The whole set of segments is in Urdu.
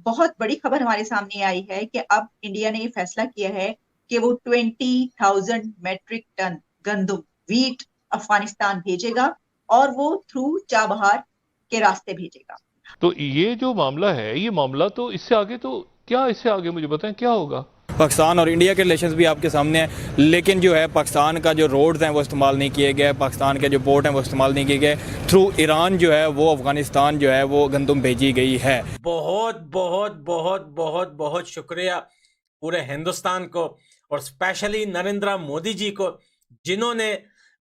بہت بڑی خبر ہمارے سامنے آئی ہے کہ اب انڈیا نے یہ فیصلہ کیا ہے کہ وہ 20,000 میٹرک ٹن گندم ویٹ افغانستان بھیجے گا اور وہ تھرو چابہار کے راستے بھیجے گا. تو یہ جو معاملہ ہے، یہ معاملہ تو اس سے آگے، تو کیا اس سے آگے مجھے بتائیں کیا ہوگا؟ پاکستان اور انڈیا کے ریلیشنز بھی آپ کے سامنے ہیں، لیکن جو ہے پاکستان کا جو روڈز ہیں وہ استعمال نہیں کیے گئے، پاکستان کے جو پورٹ ہیں وہ استعمال نہیں کیے گئے، تھرو ایران جو ہے وہ افغانستان جو ہے وہ گندم بھیجی گئی ہے. بہت بہت بہت بہت بہت شکریہ پورے ہندوستان کو اور اسپیشلی نریندر مودی جی کو، جنہوں نے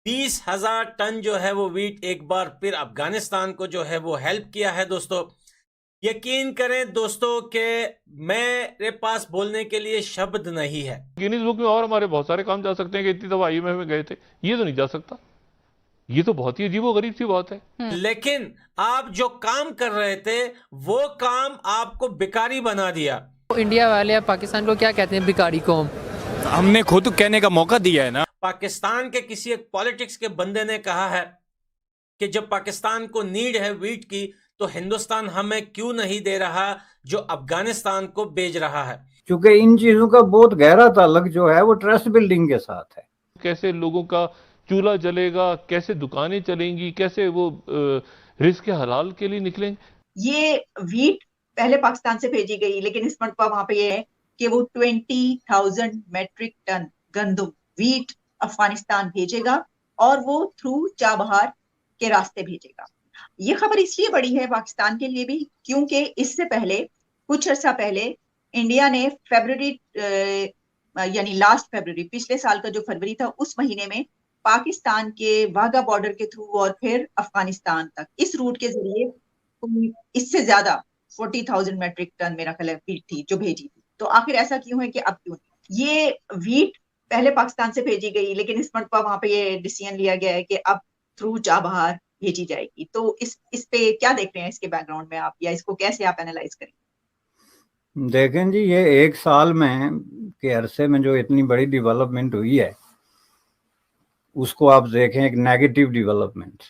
20,000 ٹن جو ہے وہ ویٹ ایک بار پھر افغانستان کو جو ہے وہ ہیلپ کیا ہے. دوستو یقین کریں دوستو کہ میرے پاس بولنے کے لیے شبد نہیں ہے. گینیز بک میں اور ہمارے بہت سارے کام جا سکتے ہیں کہ اتنی دفعہ IMF میں گئے تھے، یہ تو نہیں جا سکتا. یہ تو بہت ہی عجیب و غریب سی بات ہے. لیکن آپ جو کام کر رہے تھے وہ کام آپ کو بیکاری بنا دیا. انڈیا والے اب پاکستان کو کیا کہتے ہیں؟ بیکاری قوم. ہم نے خود کہنے کا موقع دیا ہے نا. پاکستان کے کسی ایک پالیٹکس کے بندے نے کہا ہے کہ جب پاکستان کو نیڈ ہے ویٹ کی تو ہندوستان ہمیں کیوں نہیں دے رہا جو افغانستان کو بیچ رہا ہے. چونکہ ان چیزوں کا بہت گہرا تعلق جو ہے وہ ٹرسٹ بلڈنگ کے ساتھ ہے. کیسے لوگوں کا چولہا جلے گا، کیسے دکانیں چلیں گی، کیسے وہ رزق حلال کے لیے نکلیں گے. یہ ویٹ پہلے پاکستان سے بھیجی گئی، لیکن اس مرتبہ وہاں پہ یہ ہے کہ وہ 20,000 میٹرک ٹن گندم ویٹ افغانستان بھیجے گا اور وہ تھرو چابہار کے راستے بھیجے گا. یہ خبر اس لیے بڑی ہے پاکستان کے لیے بھی کیونکہ اس سے پہلے کچھ عرصہ پہلے انڈیا نے فیبروری یعنی لاسٹ فیبروری، پچھلے سال کا جو فروری تھا اس مہینے میں پاکستان کے واگا بارڈر کے تھرو اور پھر افغانستان تک اس روٹ کے ذریعے اس سے زیادہ 40,000 میٹرک ٹن میرا خیال ہے ویٹ تھی جو بھیجی تھی. تو آخر ایسا کیوں ہے کہ اب کیوں نہیں؟ یہ ویٹ پہلے پاکستان سے بھیجی گئی، لیکن اس مرتبہ وہاں پہ یہ ڈیسیژن لیا گیا ہے کہ اب تھرو چابہار بھیجی جائے گی. تو اس پہ کیا دیکھ رہے ہیں اس کے بیک گراؤنڈ میں آپ، یا اس کو کیسے آپ اینالائز کریں؟ دیکھیں جی، یہ ایک سال میں کے عرصے میں جو اتنی بڑی ڈیولپمنٹ ہوئی ہے اس کو آپ دیکھیں ایک نیگیٹو ڈیولپمنٹ.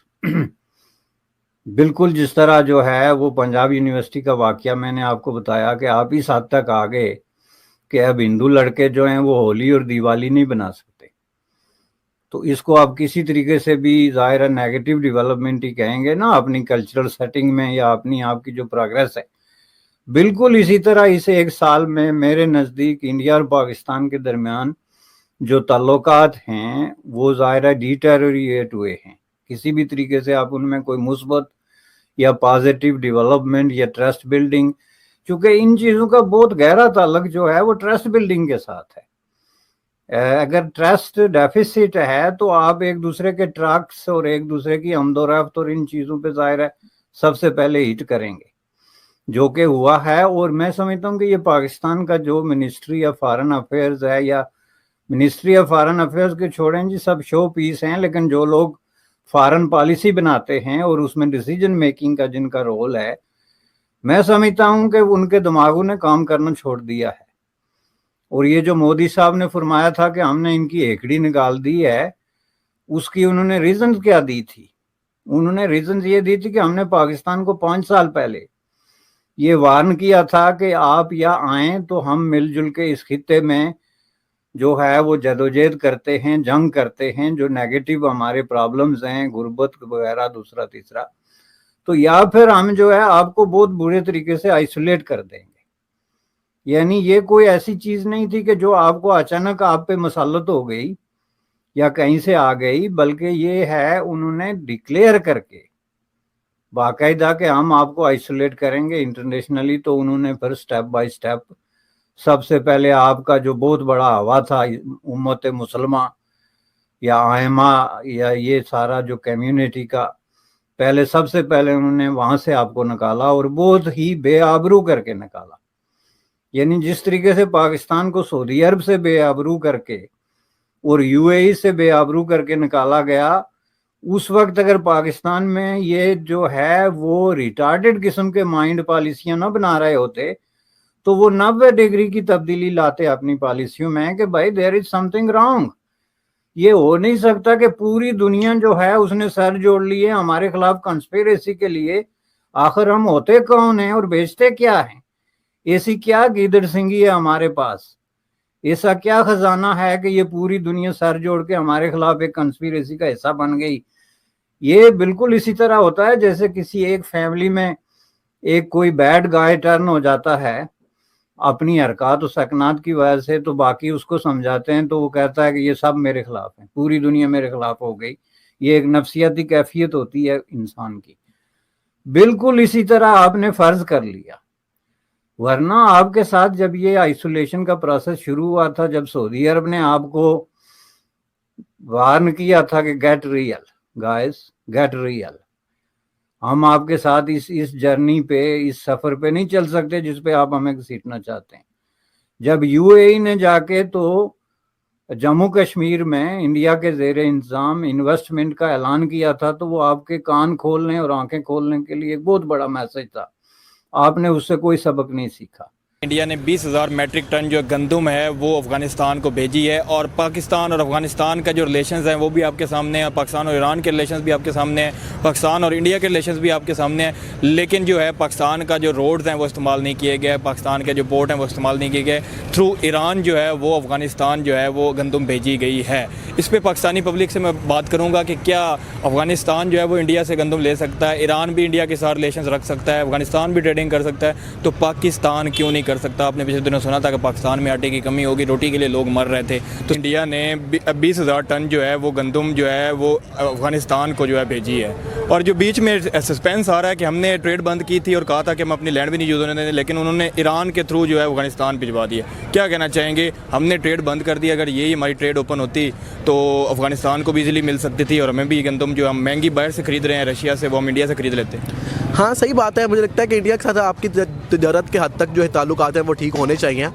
بالکل جس طرح جو ہے وہ پنجاب یونیورسٹی کا واقعہ میں نے آپ کو بتایا کہ آپ اس حد تک آگے کہ اب ہندو لڑکے جو ہیں وہ ہولی اور دیوالی نہیں بنا سکتے. تو اس کو آپ کسی طریقے سے بھی ظاہر نیگیٹو ڈیولپمنٹ ہی کہیں گے نا اپنی کلچرل سیٹنگ میں یا اپنی آپ کی جو پروگریس ہے. بالکل اسی طرح اس ایک سال میں میرے نزدیک انڈیا اور پاکستان کے درمیان جو تعلقات ہیں وہ ظاہر ڈیٹیریٹ ہوئے ہیں. کسی بھی طریقے سے آپ ان میں کوئی مثبت یا پازیٹیو ڈیولپمنٹ یا ٹرسٹ بلڈنگ، چونکہ ان چیزوں کا بہت گہرا تعلق جو ہے وہ ٹرسٹ بلڈنگ کے ساتھ ہے. اگر ٹرسٹ ڈیفیسٹ ہے تو آپ ایک دوسرے کے ٹرکس اور ایک دوسرے کی آمد و رفت اور ان چیزوں پہ ظاہر ہے سب سے پہلے ہٹ کریں گے، جو کہ ہوا ہے. اور میں سمجھتا ہوں کہ یہ پاکستان کا جو منسٹری آف فارن افیئرز ہے یا منسٹری آف فارن افیئرز کے چھوڑیں جی، سب شو پیس ہیں، لیکن جو لوگ فارن پالیسی بناتے ہیں اور اس میں ڈیسیجن میکنگ کا جن کا رول ہے، میں سمجھتا ہوں کہ ان کے دماغوں نے کام کرنا چھوڑ دیا ہے. اور یہ جو مودی صاحب نے فرمایا تھا کہ ہم نے ان کی ایکڑی نکال دی ہے، اس کی انہوں نے ریزنز کیا دی تھی؟ انہوں نے ریزنز یہ دی تھی کہ ہم نے پاکستان کو 5 سال پہلے یہ وارن کیا تھا کہ آپ یا آئیں تو ہم مل جل کے اس خطے میں جو ہے وہ جدوجہد کرتے ہیں، جنگ کرتے ہیں، جو نیگیٹو ہمارے پرابلمز ہیں، غربت وغیرہ دوسرا تیسرا، تو یا پھر ہم جو ہے آپ کو بہت برے طریقے سے آئسولیٹ کر دیں گے. یعنی یہ کوئی ایسی چیز نہیں تھی کہ جو آپ کو اچانک آپ پہ مسلط ہو گئی یا کہیں سے آ گئی، بلکہ یہ ہے انہوں نے ڈکلیئر کر کے باقاعدہ کہ ہم آپ کو آئسولیٹ کریں گے انٹرنیشنلی. تو انہوں نے پھر سٹیپ بائی سٹیپ سب سے پہلے آپ کا جو بہت بڑا ہوا تھا امت مسلمہ یا آئمہ یا یہ سارا جو کمیونٹی کا، پہلے سب سے پہلے انہوں نے وہاں سے آپ کو نکالا اور بہت ہی بے آبرو کر کے نکالا. یعنی جس طریقے سے پاکستان کو سعودی عرب سے بے آبرو کر کے اور UAE سے بے آبرو کر کے نکالا گیا، اس وقت اگر پاکستان میں یہ جو ہے وہ ریٹارڈڈ قسم کے مائنڈ پالیسیاں نہ بنا رہے ہوتے تو وہ 90 ڈگری کی تبدیلی لاتے اپنی پالیسیوں میں کہ بھائی دیر از سم تھنگ رانگ. یہ ہو نہیں سکتا کہ پوری دنیا جو ہے اس نے سر جوڑ لیے ہمارے خلاف کنسپیریسی کے لیے. آخر ہم ہوتے کون ہیں اور بیچتے کیا ہیں؟ ایسی کیا گیدڑ سنگھی ہے ہمارے پاس، ایسا کیا خزانہ ہے کہ یہ پوری دنیا سر جوڑ کے ہمارے خلاف ایک کنسپیریسی کا حصہ بن گئی؟ یہ بالکل اسی طرح ہوتا ہے جیسے کسی ایک فیملی میں ایک کوئی بیڈ گائے ٹرن ہو جاتا ہے اپنی حرکات و سکنات کی وجہ سے، تو باقی اس کو سمجھاتے ہیں تو وہ کہتا ہے کہ یہ سب میرے خلاف ہیں، پوری دنیا میرے خلاف ہو گئی۔ یہ ایک نفسیاتی کیفیت ہوتی ہے انسان کی۔ بالکل اسی طرح آپ نے فرض کر لیا، ورنہ آپ کے ساتھ جب یہ آئسولیشن کا پروسیس شروع ہوا تھا، جب سعودی عرب نے آپ کو وارن کیا تھا کہ get real guys, get real, ہم آپ کے ساتھ اس جرنی پہ، اس سفر پہ نہیں چل سکتے جس پہ آپ ہمیں گھسیٹنا چاہتے ہیں۔ جب یو اے ای نے جا کے تو جموں کشمیر میں انڈیا کے زیر انتظام انویسٹمنٹ کا اعلان کیا تھا، تو وہ آپ کے کان کھولنے اور آنکھیں کھولنے کے لیے ایک بہت بڑا میسج تھا۔ آپ نے اس سے کوئی سبق نہیں سیکھا۔ انڈیا نے 20,000 میٹرک ٹن جو گندم ہے وہ افغانستان کو بھیجی ہے، اور پاکستان اور افغانستان کا جو ریلیشنز ہیں وہ بھی آپ کے سامنے ہیں، پاکستان اور ایران کے ریلیشنز بھی آپ کے سامنے ہیں، پاکستان اور انڈیا کے ریلیشنز بھی آپ کے سامنے ہیں، لیکن جو ہے پاکستان کا جو روڈز ہیں وہ استعمال نہیں کیے گئے، پاکستان کے جو پورٹ ہیں وہ استعمال نہیں کیے گئے، تھرو ایران جو ہے وہ افغانستان جو ہے وہ گندم بھیجی گئی ہے۔ اس پہ پاکستانی پبلک سے میں بات کروں گا کہ کیا افغانستان جو ہے وہ انڈیا سے گندم لے سکتا ہے، ایران بھی انڈیا کے ساتھ ریلیشنز رکھ سکتا ہے، افغانستان بھی ٹریڈنگ کر سکتا ہے، تو پاکستان کیوں نہیں کر سکتا؟ آپ نے پچھلے دنوں سنا تھا کہ پاکستان میں آٹے کی کمی ہوگی، روٹی کے لیے لوگ مر رہے تھے، تو انڈیا نے 20,000 ٹن جو ہے وہ گندم جو ہے وہ افغانستان کو جو ہے بھیجی ہے۔ اور جو بیچ میں سسپینس آ رہا ہے کہ ہم نے ٹریڈ بند کی تھی اور کہا تھا کہ ہم اپنی لینڈ بھی نہیں یوز ہونے دیں، لیکن انہوں نے ایران کے تھرو جو ہے افغانستان بھجوا دیا۔ کیا کہنا چاہیں گے؟ ہم نے ٹریڈ بند کر دیا، اگر یہی ہماری ٹریڈ اوپن ہوتی تو افغانستان کو بھی ایزیلی مل سکتی تھی، اور ہمیں بھی گندم جو ہم مہنگی باہر سے خرید رہے ہیں رشیا سے، وہ ہم انڈیا سے خرید لیتے ہیں۔ ہاں صحیح بات ہے، مجھے لگتا ہے کہ انڈیا کے ساتھ آپ کی تجارت کے حد تک جو ہے تعلقات ہیں وہ ٹھیک ہونے چاہیے،